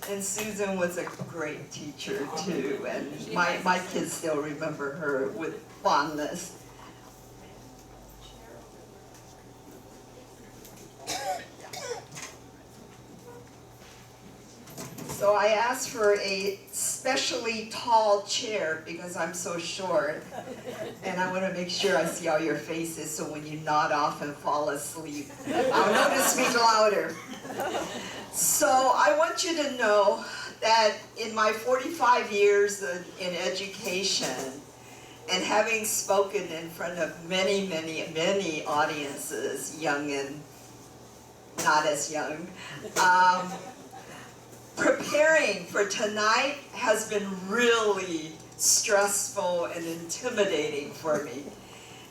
And Susan was a great teacher too, and my kids still remember her with fondness. So I asked for a specially tall chair because I'm so short, and I want to make sure I see all your faces so when you nod off and fall asleep, I'll know to speak louder. So I want you to know that in my 45 years in education, and having spoken in front of many, many, many audiences, young and not as young, preparing for tonight has been really stressful and intimidating for me.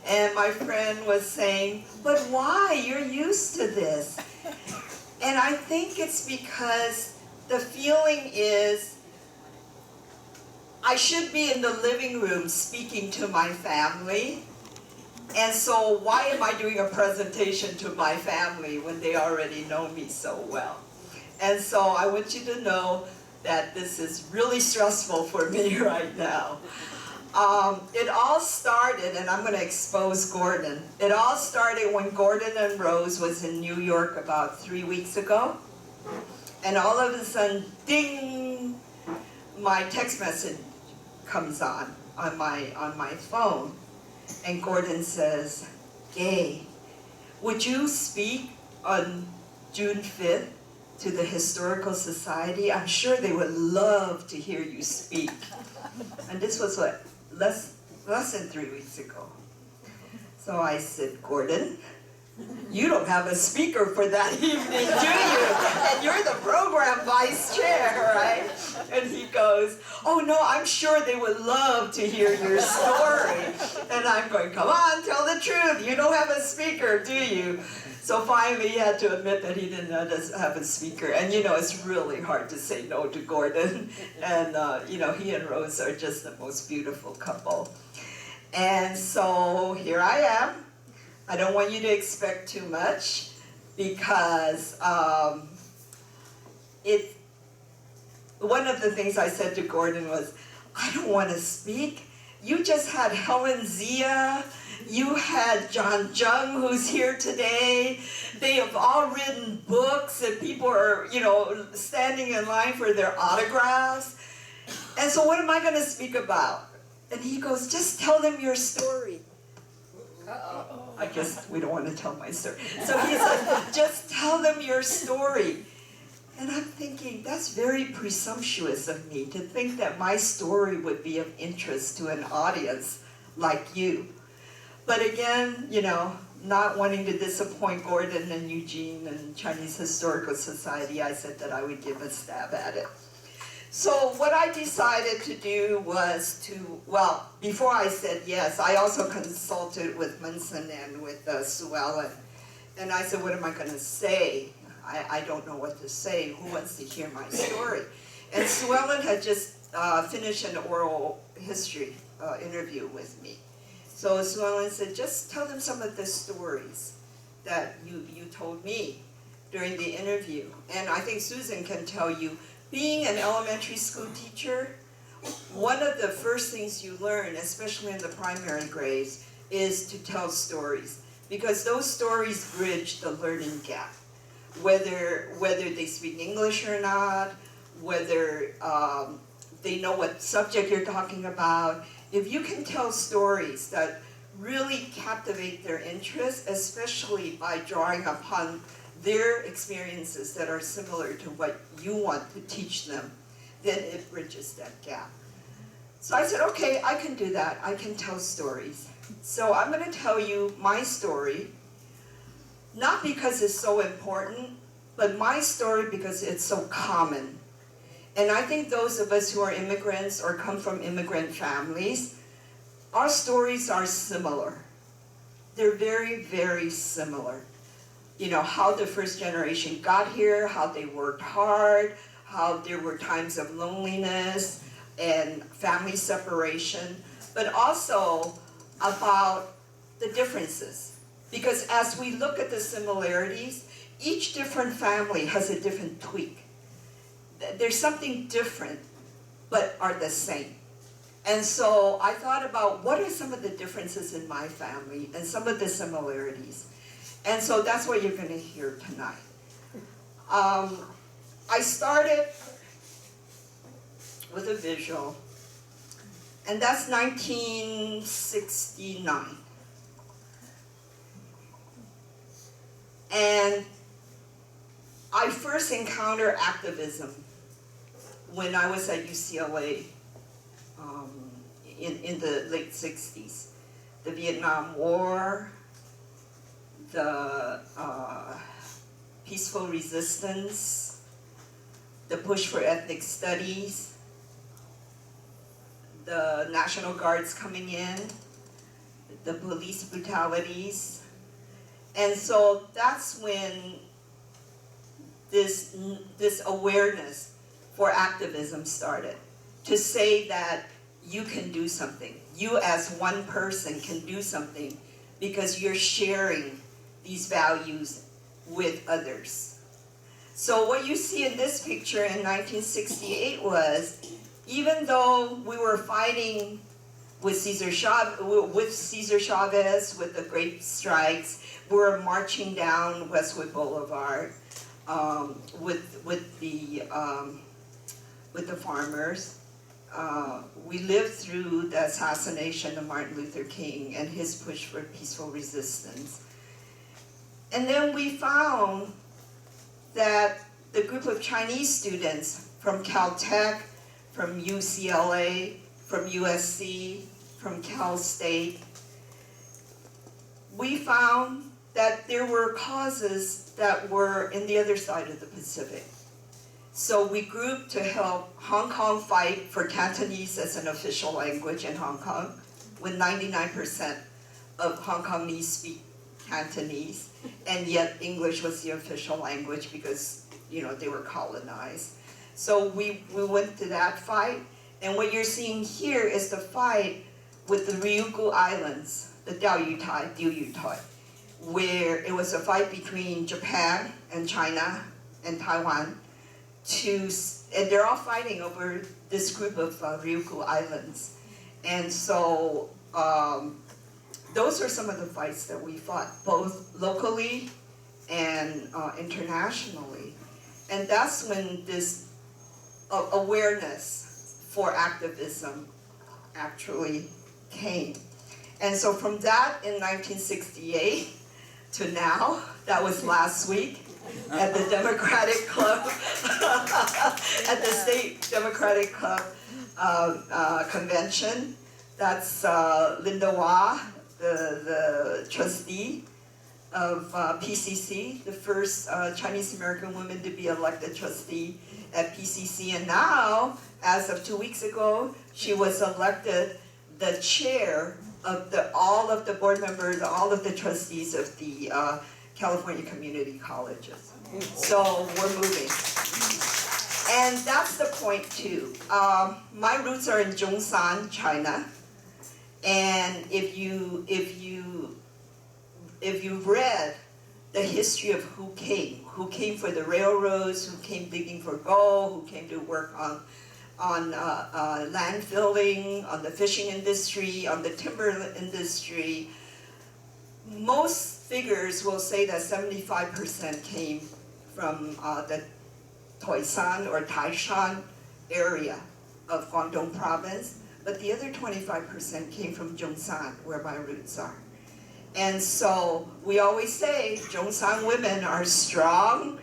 And my friend was saying, but why? You're used to this. And I think it's because the feeling is I should be in the living room speaking to my family. And so why am I doing a presentation to my family when they already know me so well? And so I want you to know that this is really stressful for me right now. It all started, and I'm going to expose Gordon. It all started when Gordon and Rose was in New York about 3 weeks ago. And all of a sudden, ding, my text message comes on my phone. And Gordon says, Gay, would you speak on June 5th to the Historical Society? I'm sure they would love to hear you speak. And this was what, less than 3 weeks ago. So I said, Gordon, you don't have a speaker for that evening, do you? And you're the program vice chair, right? And he goes, oh no, I'm sure they would love to hear your story. And I'm going, come on, tell the truth. You don't have a speaker, do you? So finally he had to admit that he didn't have a speaker. And you know, it's really hard to say no to Gordon. And you know, he and Rose are just the most beautiful couple. And so here I am. I don't want you to expect too much because one of the things I said to Gordon was, I don't want to speak. You just had Helen Zia. You had John Jung, who's here today. They have all written books, and people are, you know, standing in line for their autographs. And so what am I going to speak about? And he goes, just tell them your story. I guess we don't want to tell my story. So he said, just tell them your story. And I'm thinking, that's very presumptuous of me to think that my story would be of interest to an audience like you. But again, you know, not wanting to disappoint Gordon and Eugene and Chinese Historical Society, I said that I would give a stab at it. So what I decided to do was to, well, before I said yes, I also consulted with Munson and with Sue Ellen. And I said, what am I going to say? I don't know what to say. Who wants to hear my story? And Sue Ellen had just finished an oral history interview with me. So Sue Ellen said, just tell them some of the stories that you told me during the interview. And I think Susan can tell you, being an elementary school teacher, one of the first things you learn, especially in the primary grades, is to tell stories. Because those stories bridge the learning gap. Whether they speak English or not, whether they know what subject you're talking about, if you can tell stories that really captivate their interest, especially by drawing upon their experiences that are similar to what you want to teach them, then it bridges that gap. So I said, okay, I can do that. I can tell stories. So I'm going to tell you my story, not because it's so important, but my story because it's so common. And I think those of us who are immigrants or come from immigrant families, our stories are similar. They're very, very similar. You know, how the first generation got here, how they worked hard, how there were times of loneliness and family separation, but also about the differences. Because as we look at the similarities, each different family has a different tweak. there's something different, but are the same. And so I thought about what are some of the differences in my family and some of the similarities. And so that's what you're going to hear tonight. I started with a visual, and that's 1969. And I first encountered activism when I was at UCLA in the late 60s. The Vietnam War, the peaceful resistance, the push for ethnic studies, the National Guards coming in, the police brutalities. And so that's when this awareness for activism started, to say that you can do something. You as one person can do something because you're sharing these values with others. So what you see in this picture in 1968 was, even though we were fighting with Cesar Chavez, with the great strikes, we were marching down Westwood Boulevard with the farmers. We lived through the assassination of Martin Luther King and his push for peaceful resistance. And then we found that the group of Chinese students from Caltech, from UCLA, from USC, from Cal State, we found that there were causes that were in the other side of the Pacific. So we grouped to help Hong Kong fight for Cantonese as an official language in Hong Kong, when 99% of Hong Kongese speak Cantonese, and yet English was the official language because, you know, they were colonized. So we went to that fight, and what you're seeing here is the fight with the Ryukyu Islands, the Diaoyutai, where it was a fight between Japan and China and Taiwan, and they're all fighting over this group of Ryukyu Islands. And so those are some of the fights that we fought, both locally and internationally. And that's when this awareness for activism actually came. And so from that in 1968 to now, that was last week, at the Democratic Club, at the State Democratic Club convention. That's Linda Wah, the trustee of PCC, the first Chinese American woman to be elected trustee at PCC. And now, as of 2 weeks ago, she was elected the chair of all of the board members, all of the trustees of the California community colleges. So we're moving. And that's the point too. My roots are in Zhongshan, China. And if you read the history of who came for the railroads, who came digging for gold, who came to work on land filling, on the fishing industry, on the timber industry, most figures will say that 75% came from the Toisan or Taishan area of Guangdong province, but the other 25% came from Zhongshan, where my roots are. And so we always say Zhongshan women are strong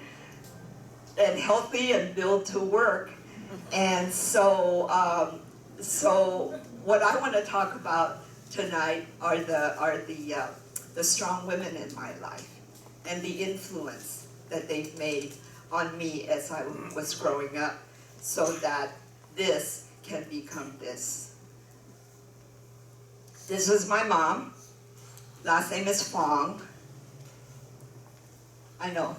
and healthy and built to work. And so, so what I want to talk about tonight are the strong women in my life and the influence that they've made on me as I was growing up, so that this can become this. This was my mom. Last name is Fong. I know.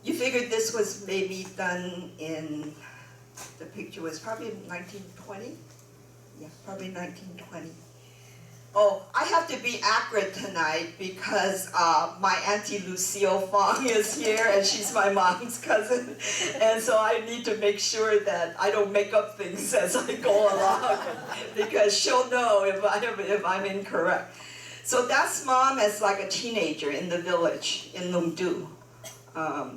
You figured this was maybe done in, the picture was probably 1920? Yeah, probably 1920. Oh, I have to be accurate tonight because my Auntie Lucille Fong is here and she's my mom's cousin. And so I need to make sure that I don't make up things as I go along because she'll know if I'm incorrect. So that's mom as like a teenager in the village in Lungdu,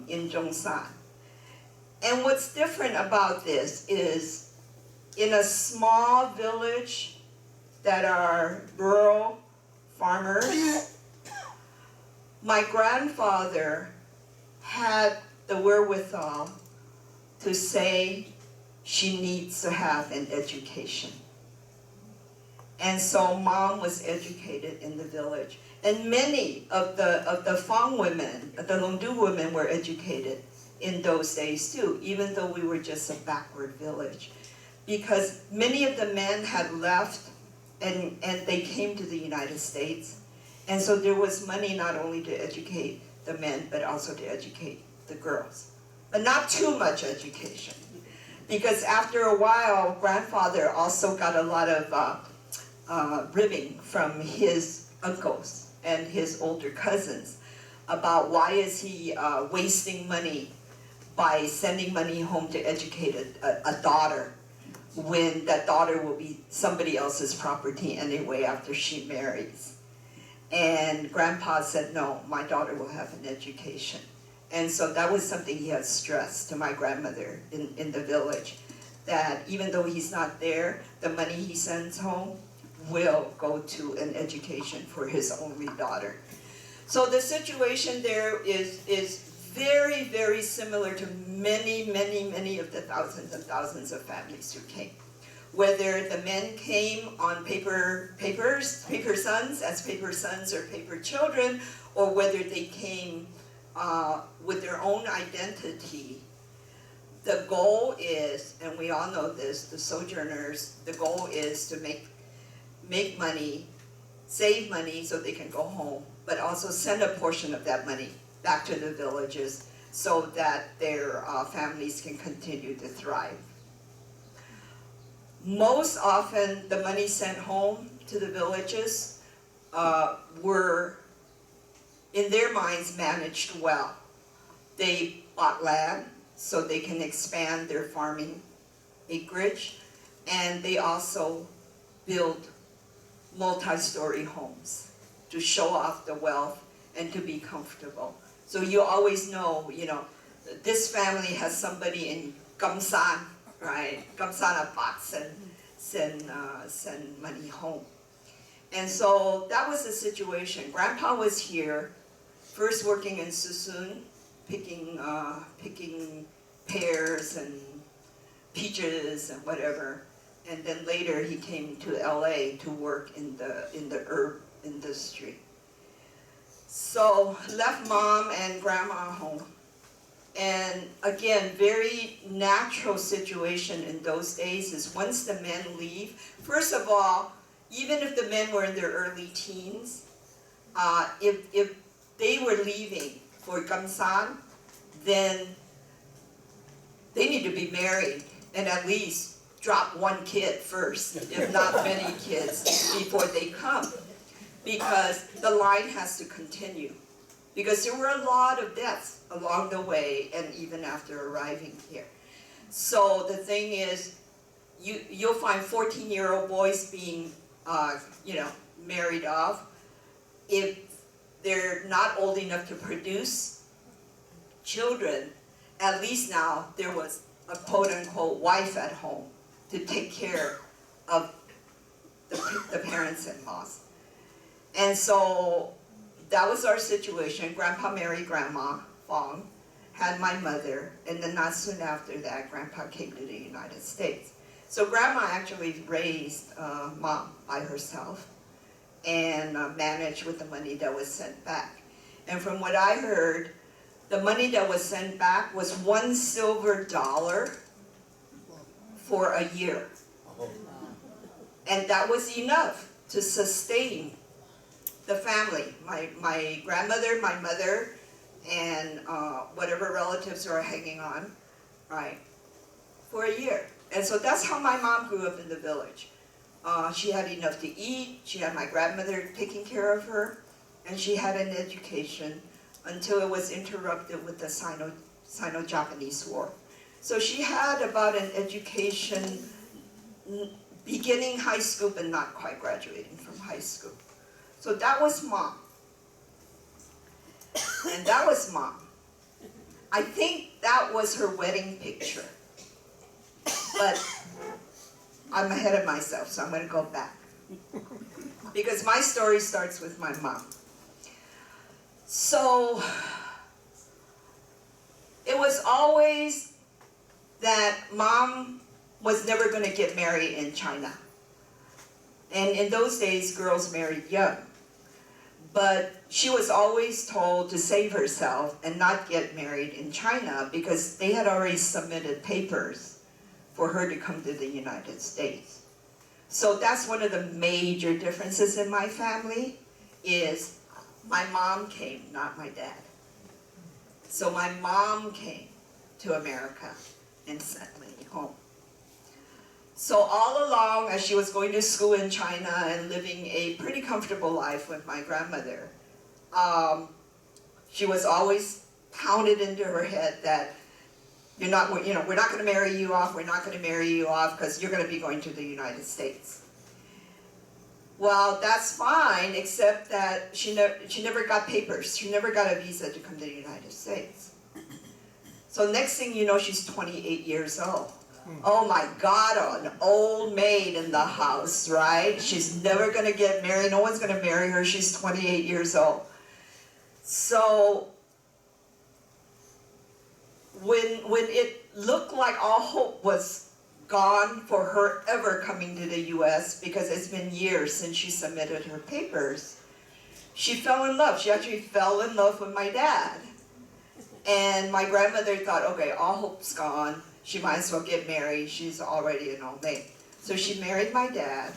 in Zhongshan. And what's different about this is in a small village that are rural farmers, my grandfather had the wherewithal to say she needs to have an education. And so mom was educated in the village. And many of the Fang women, the Longdu women were educated in those days too, even though we were just a backward village. Because many of the men had left and they came to the United States. And so there was money not only to educate the men, but also to educate the girls. But not too much education. Because after a while, grandfather also got a lot of ribbing from his uncles and his older cousins about why is he wasting money by sending money home to educate a daughter when that daughter will be somebody else's property anyway after she marries. And grandpa said, no, my daughter will have an education. And so that was something he had stressed to my grandmother in the village, that even though he's not there, the money he sends home will go to an education for his only daughter. So the situation there is very, very similar to many, many, many of the thousands and thousands of families who came. Whether the men came on paper sons, as paper sons or paper children, or whether they came with their own identity, the goal is, and we all know this, the sojourners, the goal is to make money, save money so they can go home, but also send a portion of that money back to the villages so that their families can continue to thrive. Most often, the money sent home to the villages were, in their minds, managed well. They bought land so they can expand their farming acreage, and they also built multi-story homes to show off the wealth and to be comfortable. So you always know, this family has somebody in Gamsan, right? Gamsan box and send money home. And so that was the situation. Grandpa was here, first working in Susun, picking pears and peaches and whatever. And then later he came to LA to work in the herb industry. So left mom and grandma home. And again, very natural situation in those days is once the men leave, first of all, even if the men were in their early teens, if they were leaving for Gamsan, then they need to be married and at least drop one kid first, if not many kids, before they come. Because the line has to continue. Because there were a lot of deaths along the way and even after arriving here. So the thing is, you'll find 14-year-old boys being married off. If they're not old enough to produce children, at least now there was a quote-unquote wife at home to take care of the parents-in-laws. And so that was our situation. Grandpa married Grandma Fong, had my mother, and then not soon after that, Grandpa came to the United States. So Grandma actually raised Mom by herself and managed with the money that was sent back. And from what I heard, the money that was sent back was $1 silver for a year. And that was enough to sustain the family, my grandmother, my mother, and whatever relatives are hanging on, right, for a year. And so that's how my mom grew up in the village. She had enough to eat, she had my grandmother taking care of her, and she had an education until it was interrupted with the Sino-Japanese War. So she had about an education beginning high school, but not quite graduating from high school. So that was Mom. And that was Mom. I think that was her wedding picture. But I'm ahead of myself, so I'm going to go back. Because my story starts with my mom. So it was always that Mom was never going to get married in China. And in those days, girls married young. But she was always told to save herself and not get married in China because they had already submitted papers for her to come to the United States. So that's one of the major differences in my family is my mom came, not my dad. So my mom came to America and sent me home. So all along, as she was going to school in China and living a pretty comfortable life with my grandmother, she was always pounded into her head that we're not going to marry you off, we're not going to marry you off because you're going to be going to the United States. Well, that's fine, except that she never got papers. She never got a visa to come to the United States. So next thing you know, she's 28 years old. Oh my God, an old maid in the house, right? She's never going to get married. No one's going to marry her. She's 28 years old. So when it looked like all hope was gone for her ever coming to the U.S., because it's been years since she submitted her papers, she fell in love. She actually fell in love with my dad. And my grandmother thought, okay, all hope's gone. She might as well get married. She's already an old maid. So she married my dad,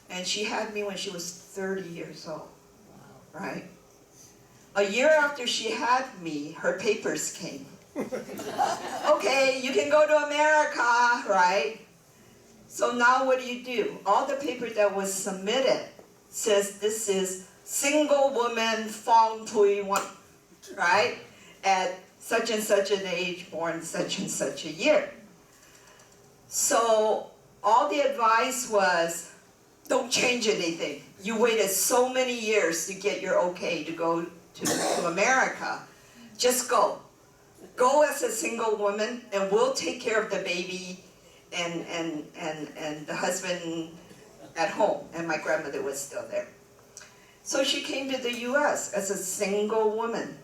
and she had me when she was 30 years old, right? A year after she had me, her papers came. Okay, you can go to America, right? So now what do? All the paper that was submitted says this is single woman Fong Tui Wan, right? At such and such an age, born such and such a year. So all the advice was, don't change anything. You waited so many years to get your okay to go to America. Just go. Go as a single woman, and we'll take care of the baby and the husband at home. And my grandmother was still there. So she came to the U.S. as a single woman.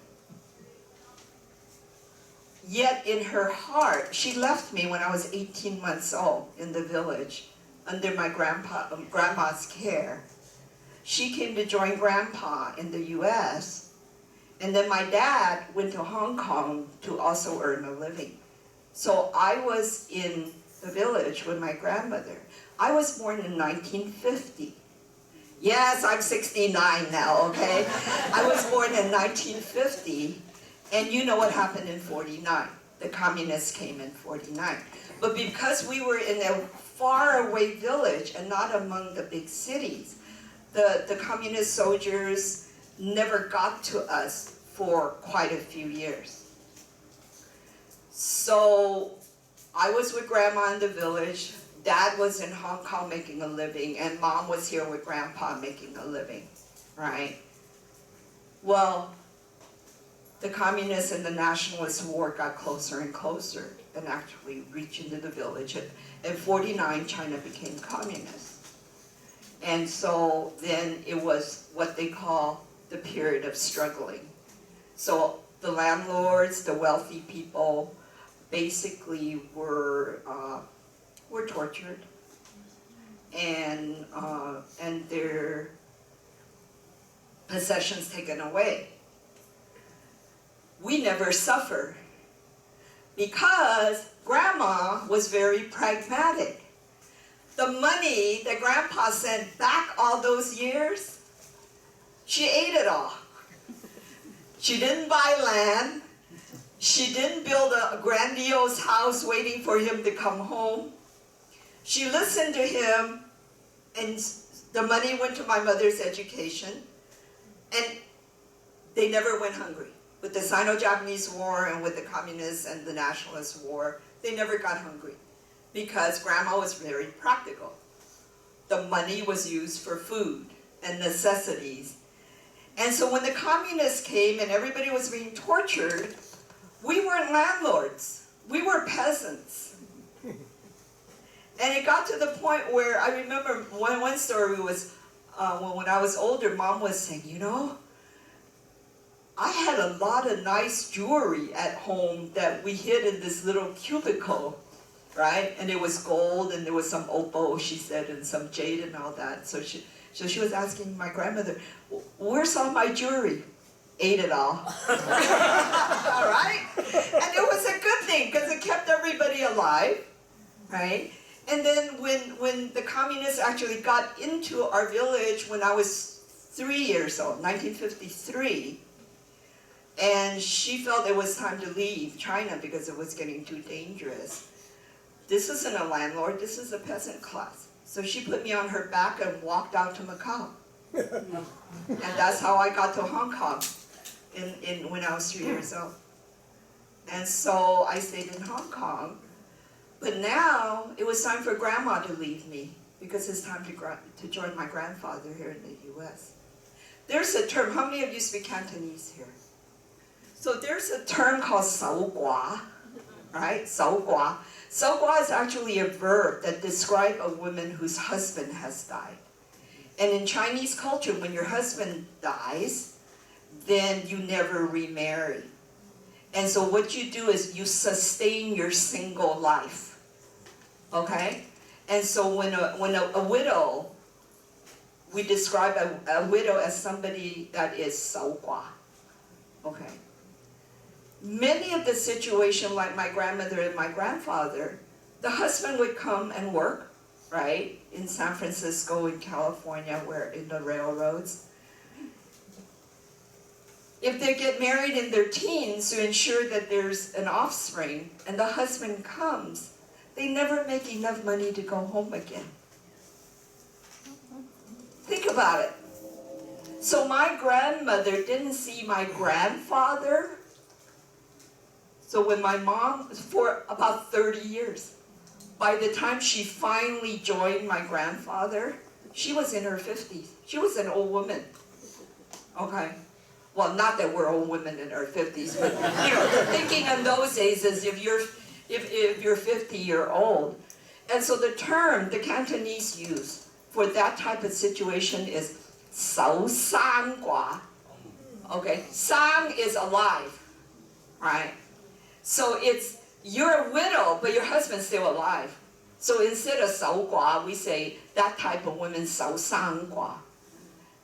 Yet in her heart, she left me when I was 18 months old in the village under my grandma's care. She came to join Grandpa in the U.S., and then my dad went to Hong Kong to also earn a living. So I was in the village with my grandmother. I was born in 1950. Yes, I'm 69 now, okay? I was born in 1950. And you know what happened in 49. The communists came in 49. But because we were in a faraway village and not among the big cities, the communist soldiers never got to us for quite a few years. So I was with Grandma in the village. Dad was in Hong Kong making a living, and Mom was here with Grandpa making a living, right? Well, the communist and the nationalist war got closer and closer and actually reached into the village. In 49, China became communist. And so then it was what they call the period of struggling. So the landlords, the wealthy people, basically were tortured and their possessions taken away. We never suffered because Grandma was very pragmatic. The money that Grandpa sent back all those years, she ate it all. She didn't buy land. She didn't build a grandiose house waiting for him to come home. She listened to him And the money went to my mother's education, and they never went hungry. With the Sino-Japanese War and with the Communist and the Nationalist War, they never got hungry because Grandma was very practical. The money was used for food and necessities. And so when the communists came and everybody was being tortured, we weren't landlords, we were peasants. And it got to the point where I remember one story was when I was older, Mom was saying, you know, I had a lot of nice jewelry at home that we hid in this little cubicle, right? And it was gold, and there was some opal, she said, and some jade and all that. So she was asking my grandmother, where's all my jewelry? Ate it all. All right? And it was a good thing, because it kept everybody alive, right? And then when the communists actually got into our village when I was 3 years old, 1953, and she felt it was time to leave China because it was getting too dangerous. This isn't a landlord, this is a peasant class. So she put me on her back and walked out to Macau. And that's how I got to Hong Kong when I was 3 years old. And so I stayed in Hong Kong. But now it was time for Grandma to leave me because it's time to join my grandfather here in the US. There's a term, how many of you speak Cantonese here? So there's a term called 守寡, right? 守寡. 守寡is actually a verb that describes a woman whose husband has died. And in Chinese culture, when your husband dies, then you never remarry. And so what you do is you sustain your single life, okay? And so when a widow, we describe a widow as somebody that is 守寡, okay? Many of the situations, like my grandmother and my grandfather, the husband would come and work, right, in San Francisco, in California, where in the railroads. If they get married in their teens to ensure that there's an offspring, and the husband comes, they never make enough money to go home again. Think about it. So my grandmother didn't see my grandfather. So when my mom, for about 30 years, by the time she finally joined my grandfather, she was in her 50s. She was an old woman, okay? Well, not that we're old women in our 50s, but you know, the thinking in those days is if you're 50-year-old. And so the term the Cantonese use for that type of situation is 守生寡. Okay, sang is alive, right? So it's, you're a widow, but your husband's still alive. So instead of 守寡, we say that type of woman 守生寡.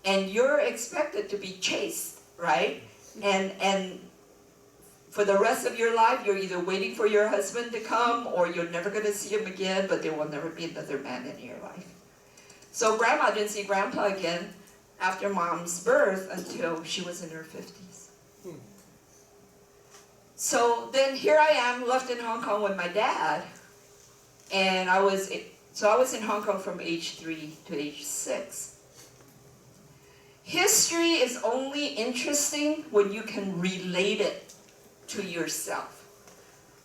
And you're expected to be chaste, right? And for the rest of your life, you're either waiting for your husband to come, or you're never going to see him again, but there will never be another man in your life. So Grandma didn't see Grandpa again after Mom's birth until she was in her 50s. So then here I am, left in Hong Kong with my dad, and I was in Hong Kong from age 3 to age 6. History is only interesting when you can relate it to yourself.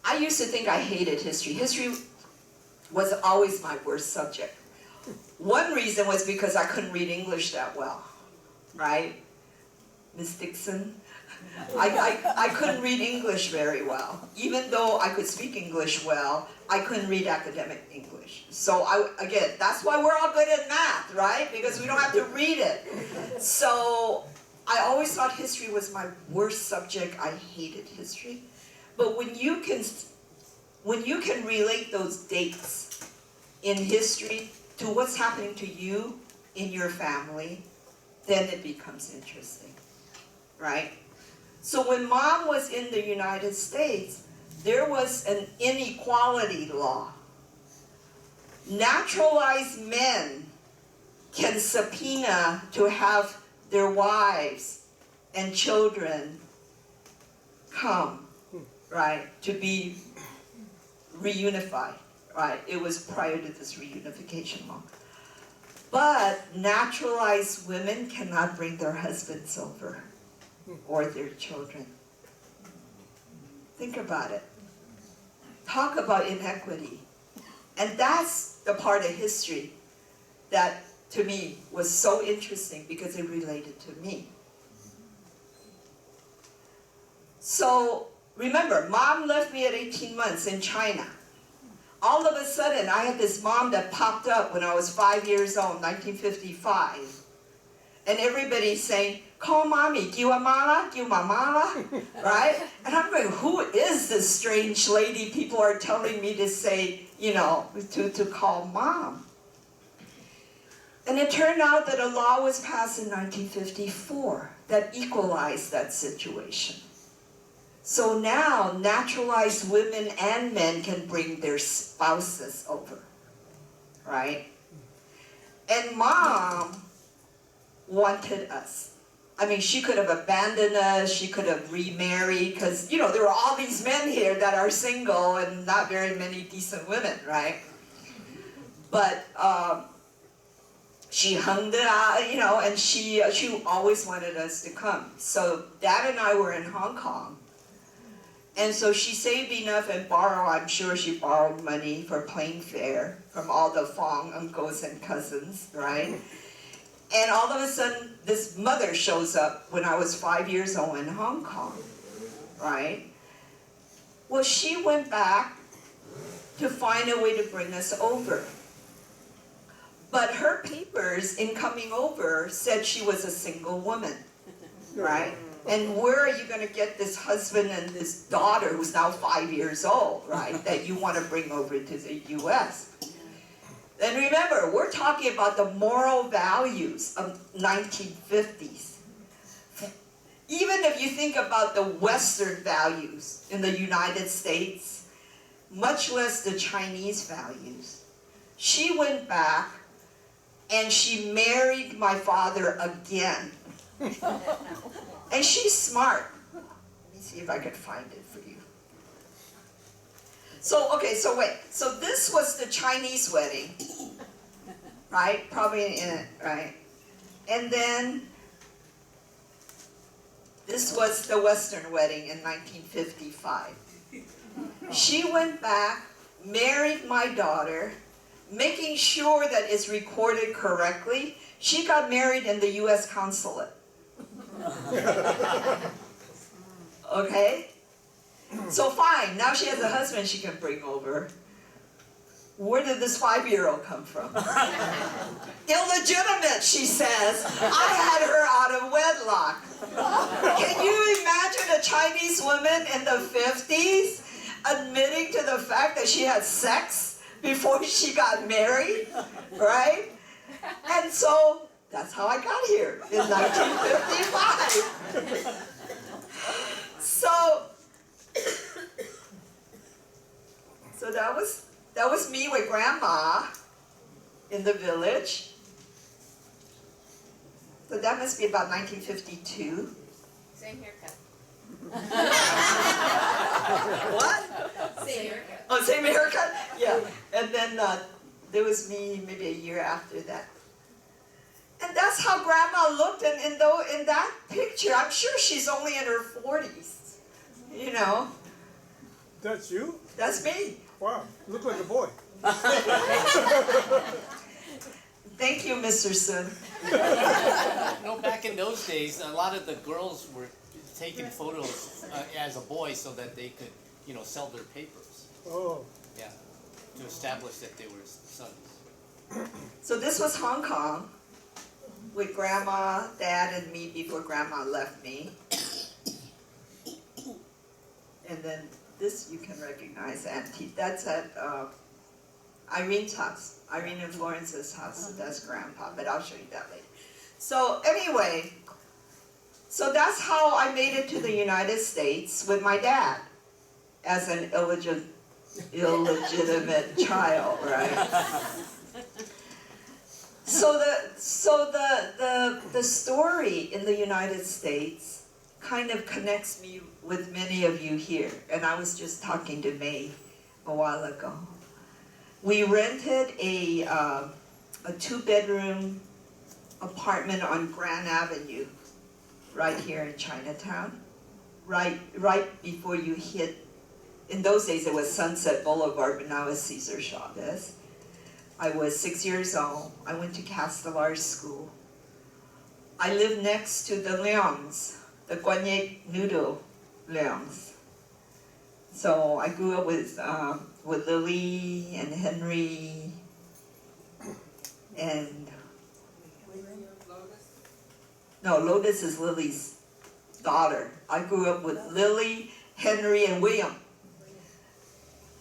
I used to think I hated history. History was always my worst subject. One reason was because I couldn't read English that well, right? Miss Dixon? I couldn't read English very well. Even though I could speak English well, I couldn't read academic English. So again, that's why we're all good at math, right? Because we don't have to read it. So I always thought history was my worst subject. I hated history. But when you can relate those dates in history to what's happening to you in your family, then it becomes interesting, right? So when Mom was in the United States, there was an inequality law. Naturalized men can subpoena to have their wives and children come, right, to be reunified, right? It was prior to this reunification law. But naturalized women cannot bring their husbands over or their children. Think about it. Talk about inequity. And that's the part of history that, to me, was so interesting because it related to me. So, remember, mom left me at 18 months in China. All of a sudden, I had this mom that popped up when I was 5 years old, 1955. And everybody's saying, call mommy, giwa mama, right? And I'm going, who is this strange lady people are telling me to say, you know, to call mom? And it turned out that a law was passed in 1954 that equalized that situation. So now, naturalized women and men can bring their spouses over, right? And mom wanted us. I mean, she could have abandoned us, she could have remarried, because, you know, there are all these men here that are single and not very many decent women, right? But she hung it out, you know, and she always wanted us to come. So Dad and I were in Hong Kong. And so she saved enough and borrowed, I'm sure she borrowed money for plane fare from all the Fong uncles and cousins, right? And all of a sudden, this mother shows up when I was 5 years old in Hong Kong, right? Well, she went back to find a way to bring us over. But her papers in coming over said she was a single woman, right? And where are you going to get this husband and this daughter who's now 5 years old, right, that you want to bring over to the U.S.? And remember, we're talking about the moral values of 1950s. Even if you think about the Western values in the United States, much less the Chinese values, she went back and she married my father again. And she's smart. Let me see if I can find it for you. So, okay, so wait. So this was the Chinese wedding, right? Probably in it, right? And then this was the Western wedding in 1955. She went back, married my daughter, making sure that it's recorded correctly. She got married in the U.S. consulate. Okay? So fine, now she has a husband she can bring over. Where did this 5-year-old come from? Illegitimate, she says. I had her out of wedlock. Can you imagine a Chinese woman in the 50s admitting to the fact that she had sex before she got married, right? And so that's how I got here in 1955. So that was me with Grandma in the village. So that must be about 1952. Same haircut. What? Same haircut. Oh, same haircut? Yeah. And then there was me maybe a year after that. And that's how Grandma looked, and in that picture, I'm sure she's only in her 40s, you know. That's you? That's me. Wow, you look like a boy. Thank you, Mr. Sun. No, back in those days, a lot of the girls were taking photos as a boy so that they could, you know, sell their papers. Oh. Yeah, to establish that they were sons. So this was Hong Kong with Grandma, Dad, and me before Grandma left me. And then this you can recognize, Auntie. That's at Irene's house, Irene and Florence's house. That's Grandpa, but I'll show you that later. So anyway, so that's how I made it to the United States with my dad as an illegitimate child, right? So the story in the United States kind of connects me with many of you here. And I was just talking to May a while ago. We rented a a 2-bedroom apartment on Grand Avenue, right here in Chinatown, right before you hit, in those days it was Sunset Boulevard, but now it's Cesar Chavez. I was 6 years old. I went to Castelar School. I lived next to the Leongs, the Guanyek noodle Leongs. So I grew up with Lily and Henry and no, Lotus is Lily's daughter. I grew up with Lily, Henry, and William,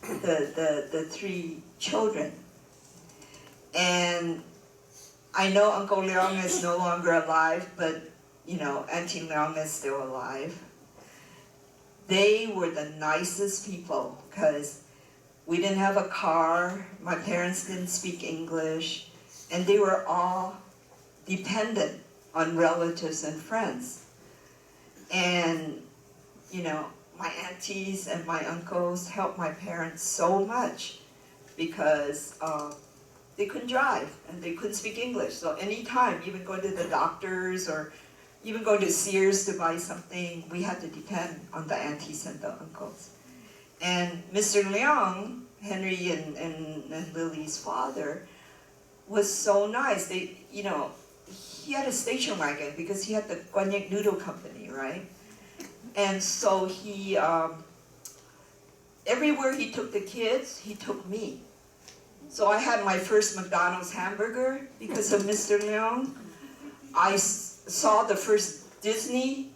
the 3 children. And I know Uncle Leong is no longer alive, but you know, Auntie Leong is still alive. They were the nicest people because we didn't have a car, my parents didn't speak English, and they were all dependent on relatives and friends. And you know, my aunties and my uncles helped my parents so much because they couldn't drive and they couldn't speak English. So anytime, even going to the doctors or even going to Sears to buy something, we had to depend on the aunties and the uncles. And Mr. Leong, Henry and Lily's father, was so nice. They, you know, he had a station wagon because he had the Guanyek Noodle Company, right? And so he, everywhere he took the kids, he took me. So I had my first McDonald's hamburger because of Mr. Leong. I saw the first Disney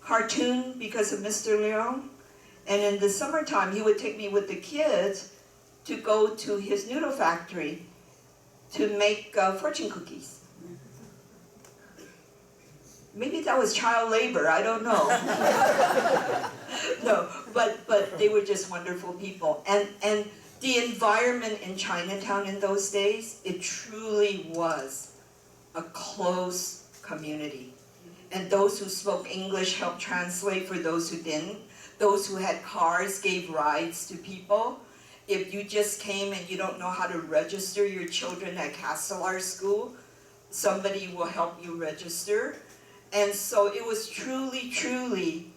cartoon because of Mr. Leong. And in the summertime, he would take me with the kids to go to his noodle factory to make fortune cookies. Maybe that was child labor, I don't know. No, but they were just wonderful people. And the environment in Chinatown in those days, it truly was a close community. And those who spoke English helped translate for those who didn't. Those who had cars gave rides to people. If you just came and you don't know how to register your children at Castelar School, somebody will help you register. And so it was truly,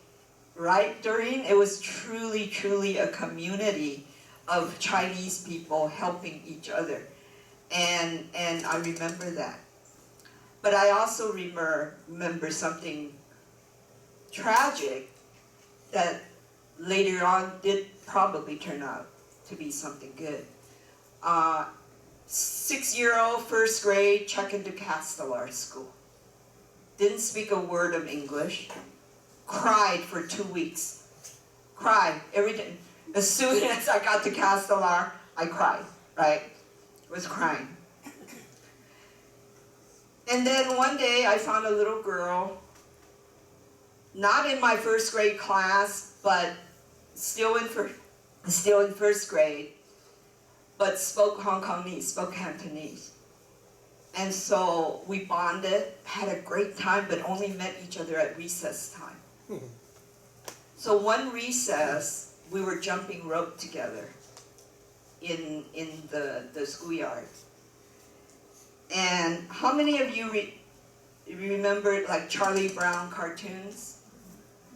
right, Doreen? It was truly a community of Chinese people helping each other. And I remember that. But I also remember something tragic that later on did probably turn out to be something good. 6-year-old, first grade, check into Castelar School. Didn't speak a word of English. Cried for 2 weeks. Cried every day. As soon as I got to Castelar, I cried, right? Was crying. And then one day I found a little girl, not in my first grade class, but still in first grade, but spoke Hong Kongese, spoke Cantonese. And so we bonded, had a great time, but only met each other at recess time. So one recess, we were jumping rope together in the schoolyard. And how many of you remember like Charlie Brown cartoons?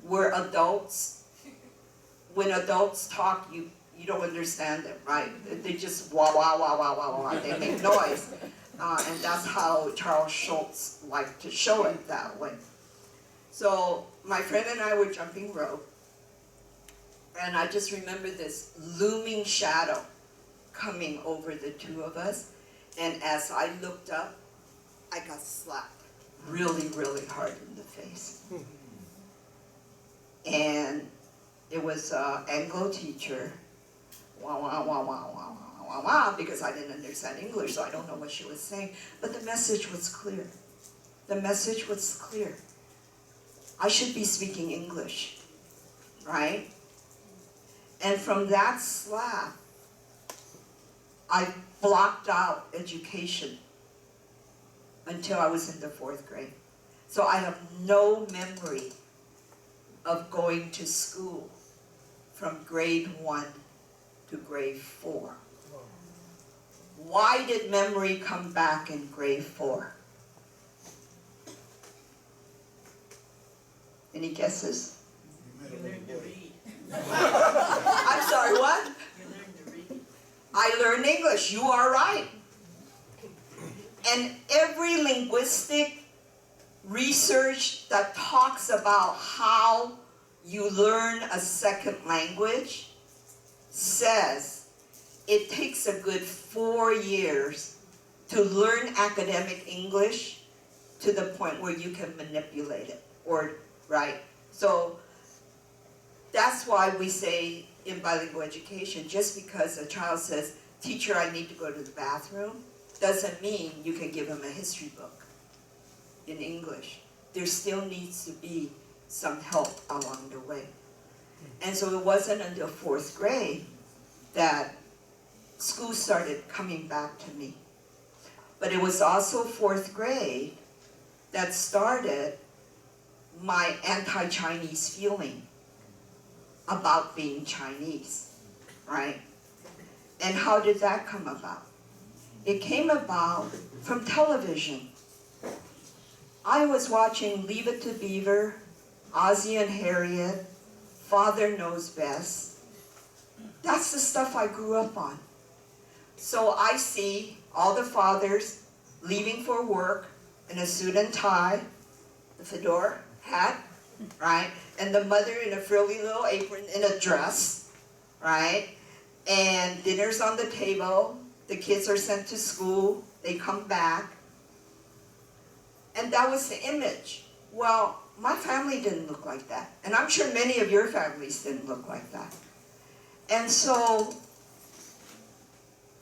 Where adults, when adults talk, you don't understand them, right? They just wah, wah, wah, wah, wah, wah, they make noise. And that's how Charles Schultz liked to show it that way. So my friend and I were jumping rope, and I just remember this looming shadow coming over the two of us. And as I looked up, I got slapped really hard in the face. And it was an Anglo teacher, wah, wah, wah, wah, wah, wah, wah, wah, because I didn't understand English, so I don't know what she was saying. But the message was clear. The message was clear. I should be speaking English, right? And from that slap, I blocked out education until I was in the 4th grade. So I have no memory of going to school from grade 1 to grade 4. Why did memory come back in grade 4? Any guesses? You learned to read. I'm sorry, what? You learned to read. I learned English, you are right. And every linguistic research that talks about how you learn a second language says it takes a good 4 years to learn academic English to the point where you can manipulate it, or right? So that's why we say in bilingual education, just because a child says, "Teacher, I need to go to the bathroom," doesn't mean you can give them a history book in English. There still needs to be some help along the way. And so it wasn't until 4th grade that school started coming back to me. But it was also 4th grade that started my anti-Chinese feeling about being Chinese, right? And how did that come about? It came about from television. I was watching Leave It to Beaver, Ozzie and Harriet, Father Knows Best. That's the stuff I grew up on. So I see all the fathers leaving for work in a suit and tie, the fedora hat, right? And the mother in a frilly little apron in a dress, right? And dinner's on the table, the kids are sent to school, they come back. And that was the image. Well, my family didn't look like that. And I'm sure many of your families didn't look like that. And so,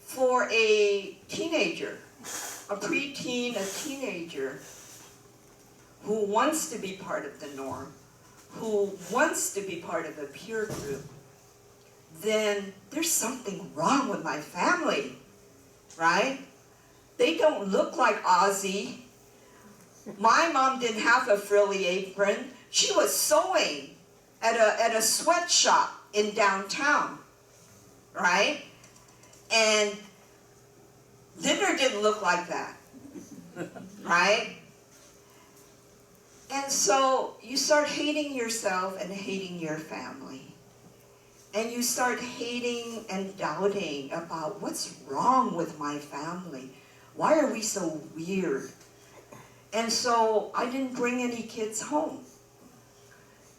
for a teenager, a preteen, a teenager, who wants to be part of the norm, who wants to be part of a peer group, then there's something wrong with my family, right? They don't look like Ozzie. My mom didn't have a frilly apron. She was sewing at a sweatshop in downtown, right? And dinner didn't look like that, right? And so you start hating yourself and hating your family. And you start hating and doubting about what's wrong with my family. Why are we so weird? And so I didn't bring any kids home.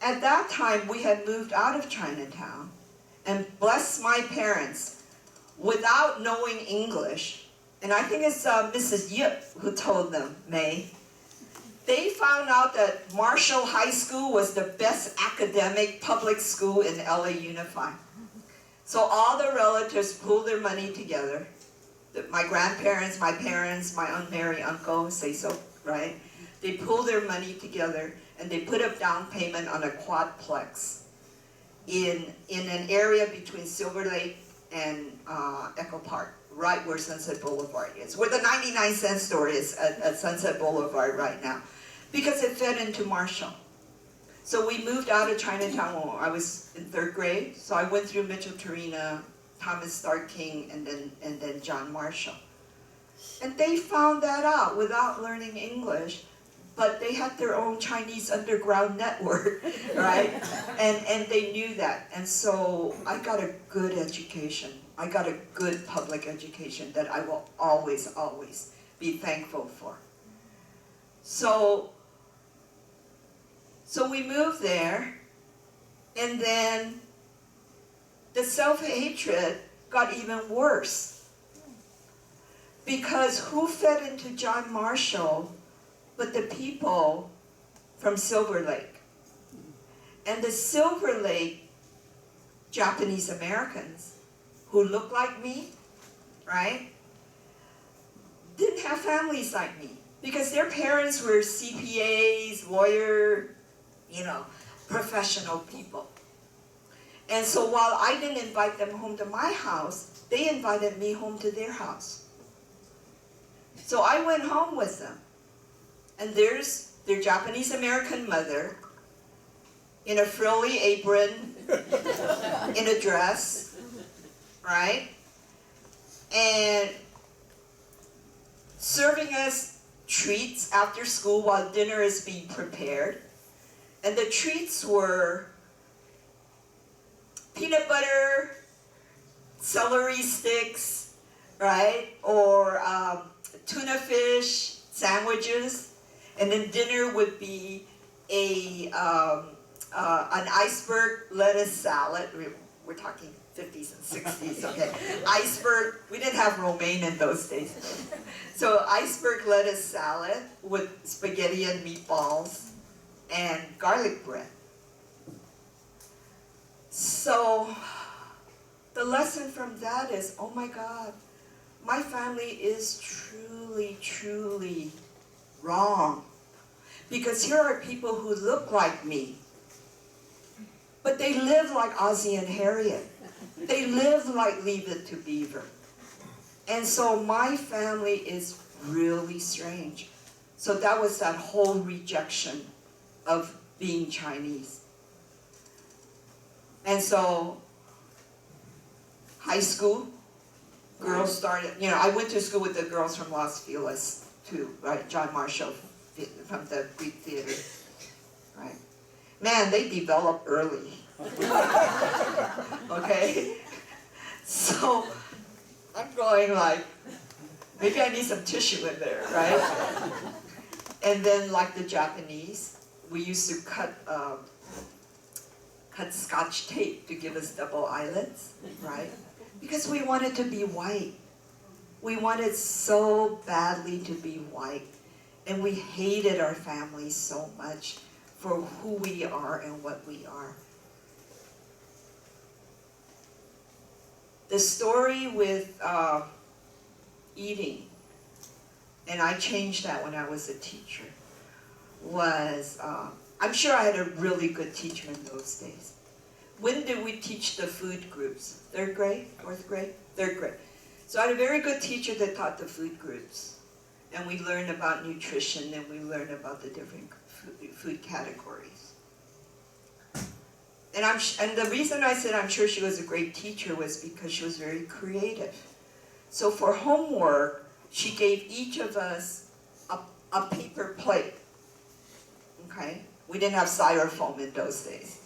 At that time, we had moved out of Chinatown, and bless my parents, without knowing English, and I think it's Mrs. Yip who told them, May, they found out that Marshall High School was the best academic public school in LA Unified. So all the relatives pooled their money together. My grandparents, my parents, my unmarried uncle, say so, right? They pooled their money together and they put a down payment on a quadplex in an area between Silver Lake and Echo Park, right where Sunset Boulevard is, where the 99-cent store is at Sunset Boulevard right now, because it fed into Marshall. So we moved out of Chinatown when I was in 3rd grade, so I went through Mitchell Torina, Thomas Stark King, and then John Marshall. And they found that out without learning English, but they had their own Chinese underground network, right? And they knew that. And so I got a good education. I got a good public education that I will always, always be thankful for. So we moved there, and then the self-hatred got even worse. Because who fed into John Marshall but the people from Silver Lake? And the Silver Lake Japanese Americans, who look like me, right, didn't have families like me. Because their parents were CPAs, lawyer, professional people. And so while I didn't invite them home to my house, they invited me home to their house. So I went home with them. And there's their Japanese American mother in a frilly apron, in a dress, right? And serving us treats after school while dinner is being prepared. And the treats were peanut butter, celery sticks, right? Or tuna fish, sandwiches. And then dinner would be an iceberg lettuce salad. We're talking 50s and 60s, okay? Iceberg, we didn't have romaine in those days. So iceberg lettuce salad with spaghetti and meatballs and garlic bread. So the lesson from that is, oh my God, my family is truly, truly wrong. Because here are people who look like me, but they live like Ozzie and Harriet. They live like Leave It to Beaver. And so my family is really strange. So that was that whole rejection of being Chinese. And so high school, girls started, I went to school with the girls from Los Feliz too, right? John Marshall from the Greek theater, right? Man, they develop early. Okay? So I'm going like, maybe I need some tissue in there, right? And then like the Japanese, we used to cut Scotch tape to give us double eyelids, right? Because we wanted to be white. We wanted so badly to be white. And we hated our families so much for who we are and what we are. The story with eating, and I changed that when I was a teacher, was, I'm sure I had a really good teacher in those days. When did we teach the food groups? Third grade? Fourth grade? Third grade. So I had a very good teacher that taught the food groups. And we learned about nutrition, and we learned about the different food categories. And the reason I said I'm sure she was a great teacher was because she was very creative. So for homework, she gave each of us a paper plate, okay? We didn't have styrofoam in those days.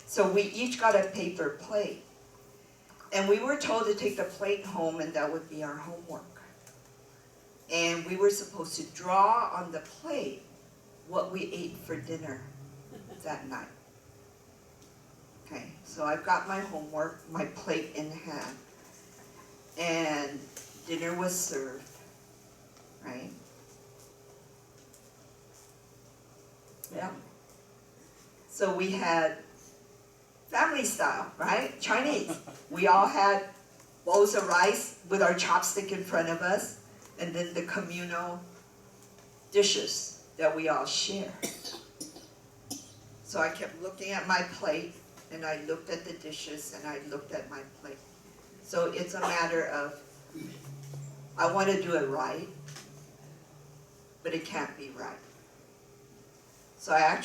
So we each got a paper plate. And we were told to take the plate home, and that would be our homework. And we were supposed to draw on the plate what we ate for dinner that night. Okay, so I've got my homework, my plate in hand, and dinner was served, right? Yeah. So we had family style, right? Chinese. We all had bowls of rice with our chopstick in front of us, and then the communal dishes that we all share. So I kept looking at my plate, and I looked at the dishes, and I looked at my plate. So it's a matter of, I want to do it right, but it can't be right. So I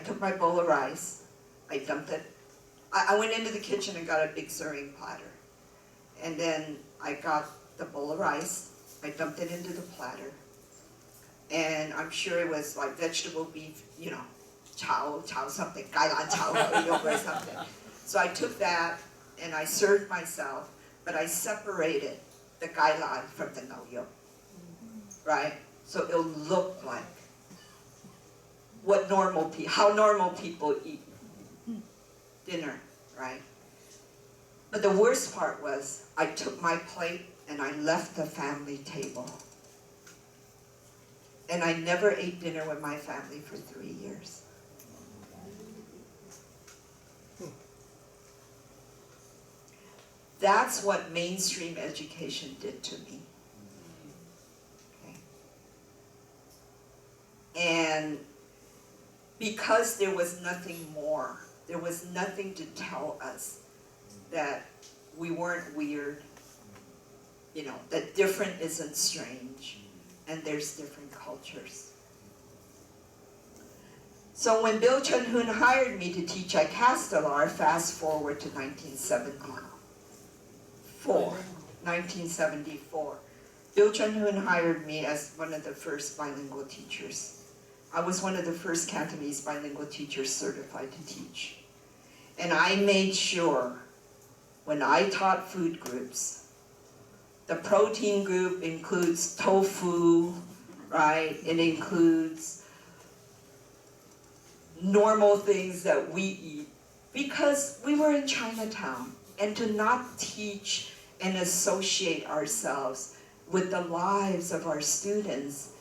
took my bowl of rice, I dumped it. I went into the kitchen and got a big serving platter. And then I got the bowl of rice, I dumped it into the platter. And I'm sure it was like vegetable beef, chow something, gailan chow or something. So I took that and I served myself, but I separated the gailan from the noyo, right? So it'll look like how normal people eat dinner, right? But the worst part was, I took my plate and I left the family table. And I never ate dinner with my family for 3 years. That's what mainstream education did to me. Okay. And because there was nothing more, there was nothing to tell us that we weren't weird, that different isn't strange, and there's different cultures. So when Bill Chun-Hoon hired me to teach at Castelar, fast forward to 1974. Bill Chun-Hoon hired me as one of the first bilingual teachers. I was one of the first Cantonese bilingual teachers certified to teach. And I made sure when I taught food groups, the protein group includes tofu, right? It includes normal things that we eat because we were in Chinatown. And to not teach and associate ourselves with the lives of our students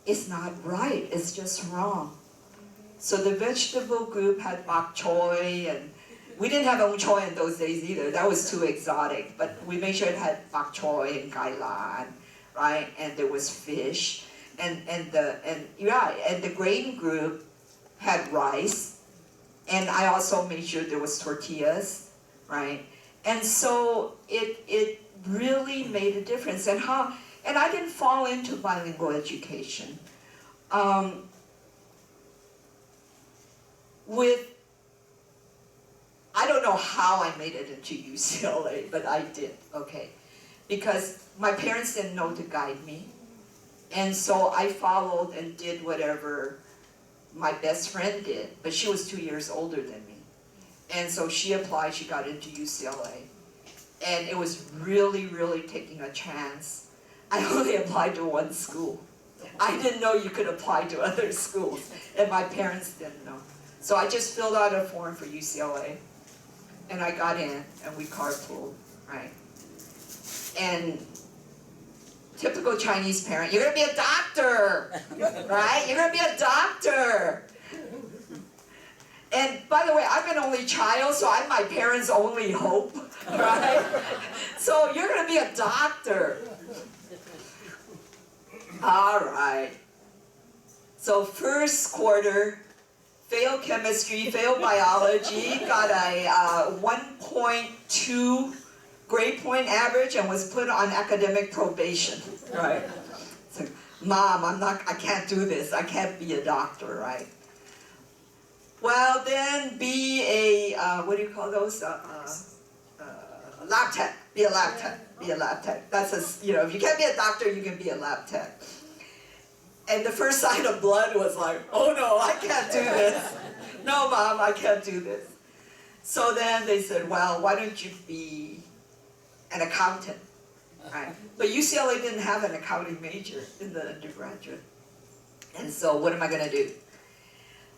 is not right, it's just wrong. So the vegetable group had bok choy, and we didn't have ong choy in those days either, that was too exotic, but we made sure it had bok choy and kai lan, right? And there was fish, and the grain group had rice, and I also made sure there was tortillas, right? And so it really made a difference. And I didn't fall into bilingual education. I don't know how I made it into UCLA, but I did, okay. Because my parents didn't know to guide me. And so I followed and did whatever my best friend did, but she was 2 years older than me. And so she applied, she got into UCLA. And it was really, really taking a chance. I only applied to one school. I didn't know you could apply to other schools, and my parents didn't know. So I just filled out a form for UCLA, and I got in, and we carpooled, right? And typical Chinese parent, you're gonna be a doctor, right? You're gonna be a doctor. And by the way, I'm an only child, so I'm my parents' only hope, right? So you're gonna be a doctor. All right. So first quarter, failed chemistry, failed biology, got a 1.2 grade point average and was put on academic probation, right? It's like, Mom, I can't do this, I can't be a doctor, right? Well, then be a, what do you call those? Lab tech, be a lab tech, be a lab tech. That's a, you know, if you can't be a doctor, you can be a lab tech. And the first sign of blood was like, oh no, I can't do this. No, Mom, I can't do this. So then they said, well, why don't you be an accountant, right? But UCLA didn't have an accounting major in the undergraduate. And so what am I gonna do?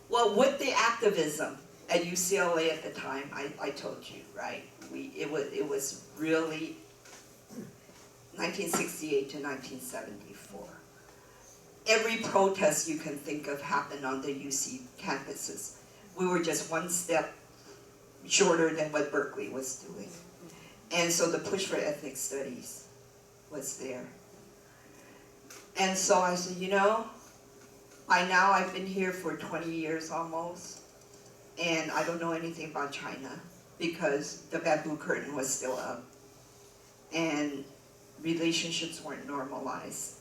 Well, with the activism at UCLA at the time, I told you, right? It was really 1968 to 1974. Every protest you can think of happened on the UC campuses. We were just one step shorter than what Berkeley was doing. And so the push for ethnic studies was there. And so I said, you know, by now I've been here for 20 years almost, and I don't know anything about China because the bamboo curtain was still up and relationships weren't normalized.